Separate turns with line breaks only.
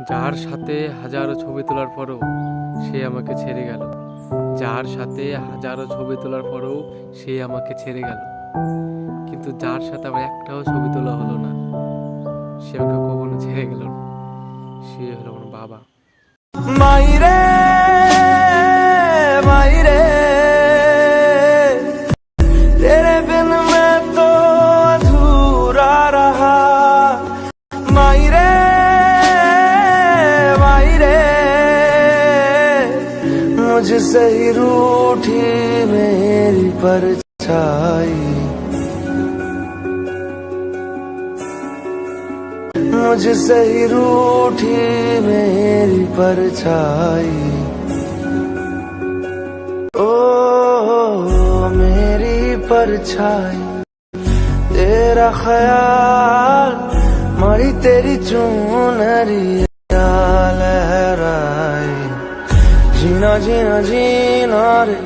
যার সাথে হাজারো ছবি তোলার পরও সে আমাকে ছেড়ে গেল। যার সাথে হাজারো ছবি তোলার পরও সে আমাকে ছেড়ে গেল। কিন্তু যার সাথে আমার একটাও ছবি তোলা হলো না, সে আমাকে কখনো ছেড়ে গেল না, সে হলো আমার বাবা।
মাইরে মাইরে तेरे बिन मैं तो अधूरा रहा। मायरे मायरे मुझसे ही रूठी मेरी परछाई, मुझसे ही रूठी मेरी परछाई। ओ मेरी परछाई, तेरा ख्याल मारी तेरी चुनरिया लहराए। जीना जीना जीना रे